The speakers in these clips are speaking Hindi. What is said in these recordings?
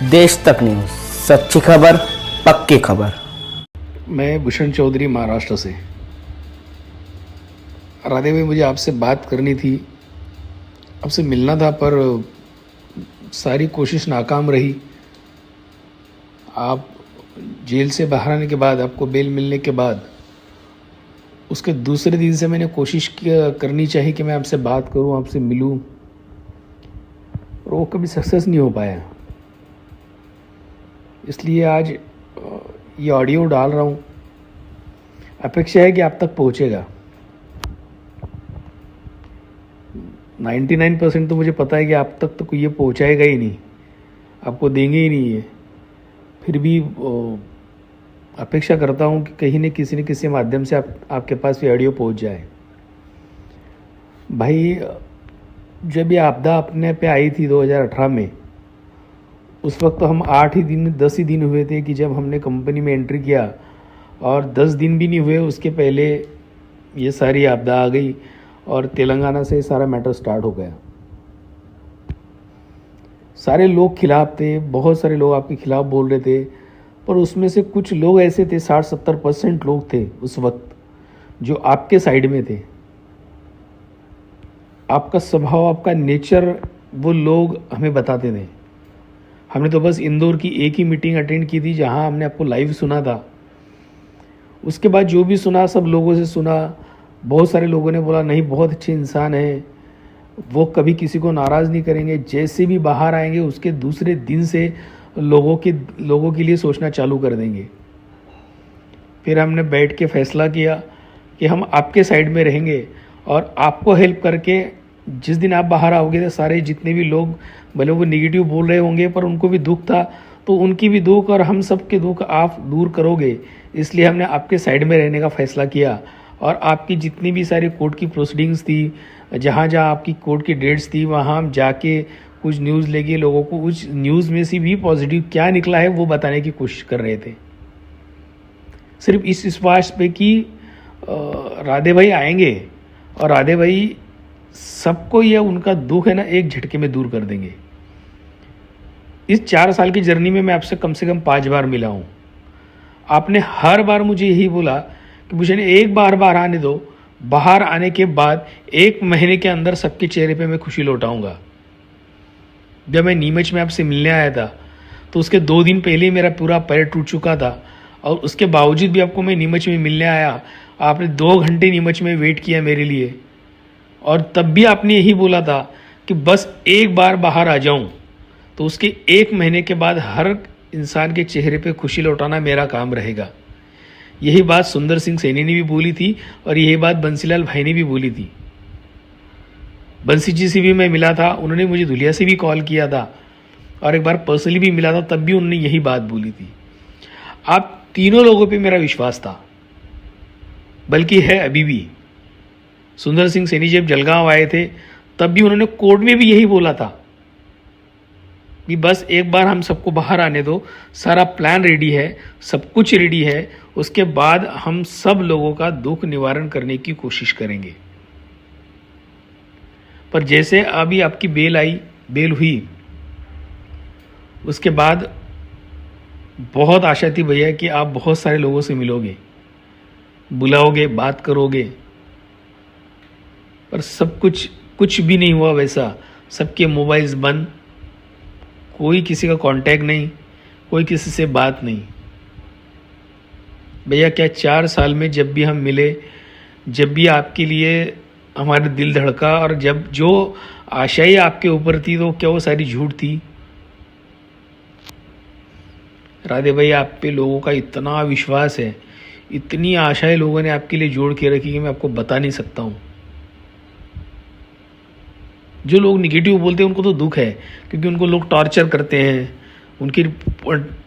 देश तक न्यूज़, सच्ची खबर पक्की खबर। मैं भूषण चौधरी, महाराष्ट्र से। राधे भाई, मुझे आपसे बात करनी थी, आपसे मिलना था, पर सारी कोशिश नाकाम रही। आप जेल से बाहर आने के बाद, आपको बेल मिलने के बाद, उसके दूसरे दिन से मैंने कोशिश करनी चाहिए कि मैं आपसे बात करूं, आपसे मिलूं, और वो कभी सक्सेस नहीं हो पाया। इसलिए आज ये ऑडियो डाल रहा हूं। अपेक्षा है कि आप तक पहुंचेगा। 99% तो मुझे पता है कि आप तक तो ये पहुंचाएगा ही नहीं, आपको देंगे ही नहीं ये। फिर भी अपेक्षा करता हूं कि कहीं न किसी माध्यम से आपके पास ये ऑडियो पहुंच जाए। भाई, जब ये आपदा अपने पे आई थी 2018 में, उस वक्त तो हम 8 ही दिन 10 ही दिन हुए थे कि जब हमने कंपनी में एंट्री किया, और 10 दिन भी नहीं हुए उसके पहले ये सारी आपदा आ गई और तेलंगाना से सारा मैटर स्टार्ट हो गया। सारे लोग खिलाफ थे, बहुत सारे लोग आपके खिलाफ बोल रहे थे, पर उसमें से कुछ लोग ऐसे थे, 60-70% लोग थे उस वक्त जो आपके साइड में थे। आपका स्वभाव, आपका नेचर वो लोग हमें बताते थे। हमने तो बस इंदौर की एक ही मीटिंग अटेंड की थी जहां हमने आपको लाइव सुना था। उसके बाद जो भी सुना सब लोगों से सुना। बहुत सारे लोगों ने बोला नहीं, बहुत अच्छे इंसान है, वो कभी किसी को नाराज़ नहीं करेंगे, जैसे भी बाहर आएंगे उसके दूसरे दिन से लोगों के लिए सोचना चालू कर देंगे। फिर हमने बैठ के फैसला किया कि हम आपके साइड में रहेंगे और आपको हेल्प करके जिस दिन आप बाहर आओगे तो सारे जितने भी लोग, भले वो नेगेटिव बोल रहे होंगे पर उनको भी दुख था, तो उनकी भी दुख और हम सब के दुख आप दूर करोगे। इसलिए हमने आपके साइड में रहने का फैसला किया। और आपकी जितनी भी सारी कोर्ट की प्रोसीडिंग्स थी, जहाँ जहाँ आपकी कोर्ट की डेट्स थी, वहाँ हम जाके कुछ न्यूज़ लेके लोगों को उस न्यूज़ में से भी पॉजिटिव क्या निकला है वो बताने की कोशिश कर रहे थे। सिर्फ इस विश्वास पे कि राधे भाई आएंगे और राधे भाई सबको ये उनका दुख है ना एक झटके में दूर कर देंगे। इस 4 साल की जर्नी में मैं आपसे कम से कम 5 बार मिला हूँ। आपने हर बार मुझे यही बोला कि भूषण एक बार बाहर आने दो, बाहर आने के बाद 1 महीने के अंदर सबके चेहरे पे मैं खुशी लौटाऊंगा। जब मैं नीमच में आपसे मिलने आया था तो उसके 2 दिन पहले ही मेरा पूरा पैर टूट चुका था, और उसके बावजूद भी आपको मैं नीमच में मिलने आया। आपने 2 घंटे नीमच में वेट किया मेरे लिए, और तब भी आपने यही बोला था कि बस एक बार बाहर आ जाऊं तो उसके 1 महीने के बाद हर इंसान के चेहरे पे खुशी लौटाना मेरा काम रहेगा। यही बात सुंदर सिंह सैनी ने भी बोली थी और यही बात बंसीलाल भाई ने भी बोली थी। बंसी जी से भी मैं मिला था, उन्होंने मुझे धुलिया से भी कॉल किया था, और एक बार पर्सनली भी मिला था, तब भी उन्होंने यही बात बोली थी। आप तीनों लोगों पे मेरा विश्वास था, बल्कि है अभी भी। सुंदर सिंह सैनी जब जलगांव आए थे तब भी उन्होंने कोर्ट में भी यही बोला था कि बस एक बार हम सबको बाहर आने दो, सारा प्लान रेडी है, सब कुछ रेडी है, उसके बाद हम सब लोगों का दुख निवारण करने की कोशिश करेंगे। पर जैसे अभी आपकी बेल हुई, उसके बाद बहुत आशा थी भैया कि आप बहुत सारे लोगों से मिलोगे, बुलाओगे, बात करोगे, पर सब कुछ भी नहीं हुआ वैसा। सबके मोबाइल्स बंद, कोई किसी का कांटेक्ट नहीं, कोई किसी से बात नहीं। भैया, क्या 4 साल में जब भी हम मिले, जब भी आपके लिए हमारे दिल धड़का, और जब जो आशाएं आपके ऊपर थी तो क्या वो सारी झूठ थी? राधे भाई, आप पे लोगों का इतना विश्वास है, इतनी आशाएं लोगों ने आपके लिए जोड़ के रखी कि मैं आपको बता नहीं सकता हूँ। जो लोग निगेटिव बोलते हैं उनको तो दुख है, क्योंकि उनको लोग टॉर्चर करते हैं, उनकी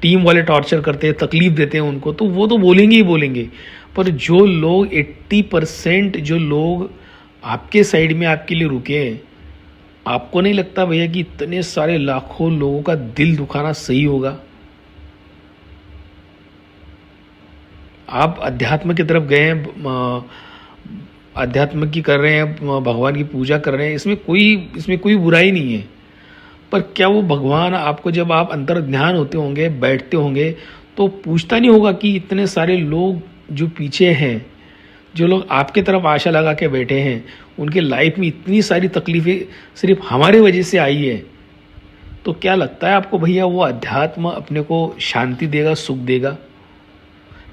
टीम वाले टॉर्चर करते हैं, तकलीफ देते हैं उनको, तो वो तो बोलेंगे ही बोलेंगे। पर जो लोग 80% जो लोग आपके साइड में आपके लिए रुके हैं, आपको नहीं लगता भैया कि इतने सारे लाखों लोगों का दिल दुखाना सही होगा? आप अध्यात्म की तरफ गए हैं, अध्यात्म की कर रहे हैं, भगवान की पूजा कर रहे हैं, इसमें कोई बुराई नहीं है। पर क्या वो भगवान आपको जब आप अंतर ध्यान होते होंगे, बैठते होंगे, तो पूछता नहीं होगा कि इतने सारे लोग जो पीछे हैं, जो लोग आपके तरफ आशा लगा के बैठे हैं, उनके लाइफ में इतनी सारी तकलीफें सिर्फ हमारे वजह से आई है, तो क्या लगता है आपको भैया वो अध्यात्म अपने को शांति देगा, सुख देगा?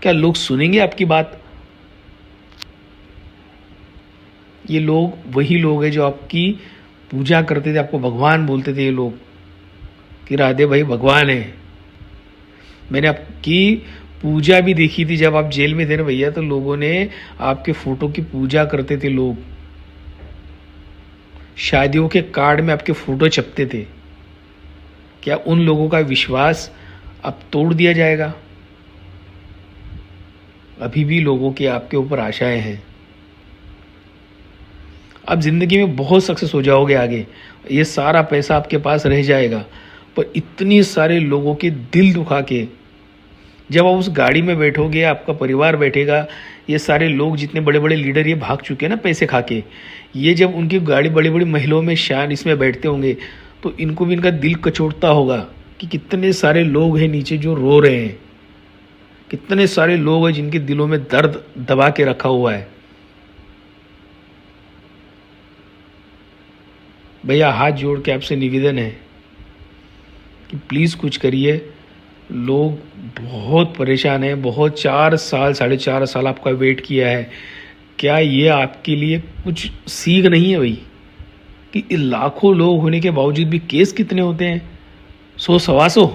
क्या लोग सुनेंगे आपकी बात? ये लोग वही लोग हैं जो आपकी पूजा करते थे, आपको भगवान बोलते थे ये लोग कि राधे भाई भगवान है। मैंने आपकी पूजा भी देखी थी जब आप जेल में थे ना भैया, तो लोगों ने आपके फोटो की पूजा करते थे। लोग शादियों के कार्ड में आपके फोटो छपते थे। क्या उन लोगों का विश्वास अब तोड़ दिया जाएगा? अभी भी लोगों की आपके ऊपर आशाएं हैं। आप जिंदगी में बहुत सक्सेस हो जाओगे आगे, ये सारा पैसा आपके पास रह जाएगा, पर इतनी सारे लोगों के दिल दुखा के जब आप उस गाड़ी में बैठोगे, आपका परिवार बैठेगा, ये सारे लोग जितने बड़े बड़े लीडर ये भाग चुके हैं ना पैसे खा के, ये जब उनकी गाड़ी बड़ी बड़ी महलों में शान इसमें बैठते होंगे, तो इनको भी इनका दिल कचोटता होगा कि कितने सारे लोग हैं नीचे जो रो रहे हैं, कितने सारे लोग हैं जिनके दिलों में दर्द दबा के रखा हुआ है। भैया हाथ जोड़ के आपसे निवेदन है कि प्लीज़ कुछ करिए। लोग बहुत परेशान हैं, बहुत 4 साल 4.5 साल आपका वेट किया है। क्या ये आपके लिए कुछ सीख नहीं है भाई कि लाखों लोग होने के बावजूद भी केस कितने होते हैं? 100-125।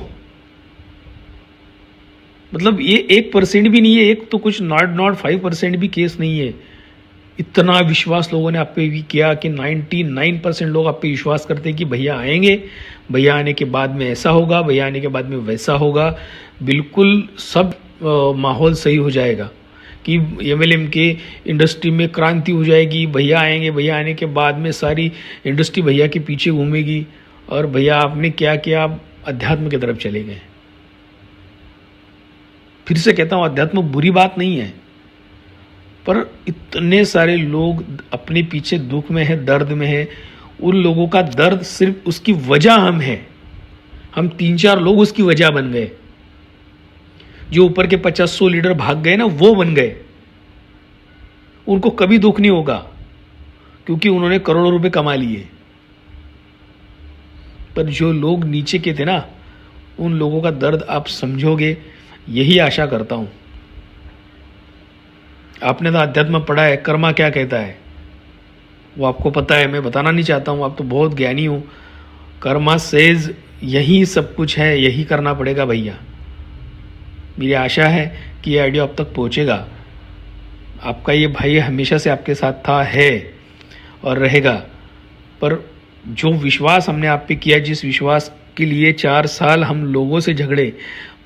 मतलब ये 1% भी नहीं है, एक तो कुछ नॉट 5% भी केस नहीं है। इतना विश्वास लोगों ने आप पे भी किया कि 99% लोग आप पे विश्वास करते हैं कि भैया आएंगे, भैया आने के बाद में ऐसा होगा, भैया आने के बाद में वैसा होगा, बिल्कुल सब माहौल सही हो जाएगा कि एमएलएम के इंडस्ट्री में क्रांति हो जाएगी, भैया आएंगे, भैया आने के बाद में सारी इंडस्ट्री भैया के पीछे घूमेगी। और भैया आपने क्या किया? आप अध्यात्म की तरफ चले गए। फिर से कहता हूँ, अध्यात्म बुरी बात नहीं है, पर इतने सारे लोग अपने पीछे दुख में है, दर्द में है। उन लोगों का दर्द सिर्फ उसकी वजह हम हैं। हम 3-4 लोग उसकी वजह बन गए। जो ऊपर के 50-100 लीडर भाग गए ना, वो बन गए। उनको कभी दुख नहीं होगा क्योंकि उन्होंने करोड़ों रुपए कमा लिए। पर जो लोग नीचे के थे ना, उन लोगों का दर्द आप समझोगे, यही आशा करता हूं। आपने तो अध्यात्म पढ़ा है, कर्मा क्या कहता है वो आपको पता है, मैं बताना नहीं चाहता हूँ, आप तो बहुत ज्ञानी हो। कर्मा सेज यही सब कुछ है, यही करना पड़ेगा भैया। मेरी आशा है कि ये ऑडियो आप तक पहुँचेगा। आपका ये भाई हमेशा से आपके साथ था, है और रहेगा। पर जो विश्वास हमने आप पे किया, जिस विश्वास के लिए 4 साल हम लोगों से झगड़े,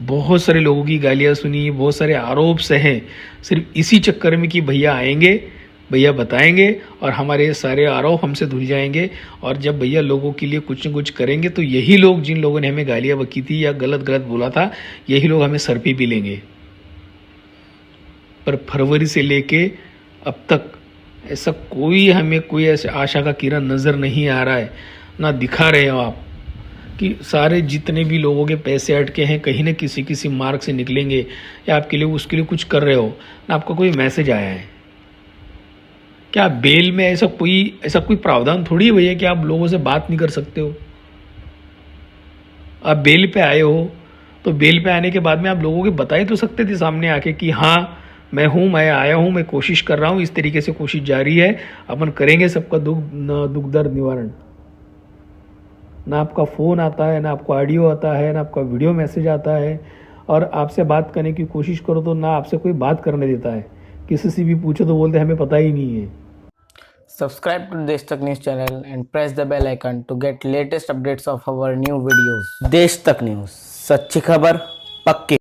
बहुत सारे लोगों की गालियाँ सुनी, बहुत सारे आरोप सहे, सिर्फ इसी चक्कर में कि भैया आएंगे, भैया बताएंगे और हमारे सारे आरोप हमसे धुल जाएंगे। और जब भैया लोगों के लिए कुछ न कुछ करेंगे, तो यही लोग, जिन लोगों ने हमें गालियाँ बकी थी या गलत गलत बोला था, यही लोग हमें सर पे भी लेंगे। पर फरवरी से लेके अब तक ऐसा कोई ऐसे आशा का किरण नज़र नहीं आ रहा है, ना दिखा रहे हो आप कि सारे जितने भी लोगों के पैसे अटके हैं कहीं ना किसी मार्ग से निकलेंगे, या आपके लिए उसके लिए कुछ कर रहे हो, ना आपका कोई मैसेज आया है। क्या बेल में ऐसा कोई प्रावधान थोड़ी है भैया कि आप लोगों से बात नहीं कर सकते हो? आप बेल पे आए हो, तो बेल पे आने के बाद में आप लोगों के बता ही तो सकते थे सामने आके कि हाँ मैं हूँ, मैं आया हूँ, मैं कोशिश कर रहा हूँ, इस तरीके से कोशिश जारी है, अपन करेंगे सबका दुख दर्द निवारण। ना आपका फ़ोन आता है, ना आपको ऑडियो आता है, ना आपका वीडियो मैसेज आता है। और आपसे बात करने की कोशिश करो तो ना आपसे कोई बात करने देता है। किसी से भी पूछो तो बोलते हमें पता ही नहीं है। Subscribe to Desh Tak News channel and press the bell icon to get latest updates of our new videos. देश तक न्यूज़, सच्ची खबर पक्की।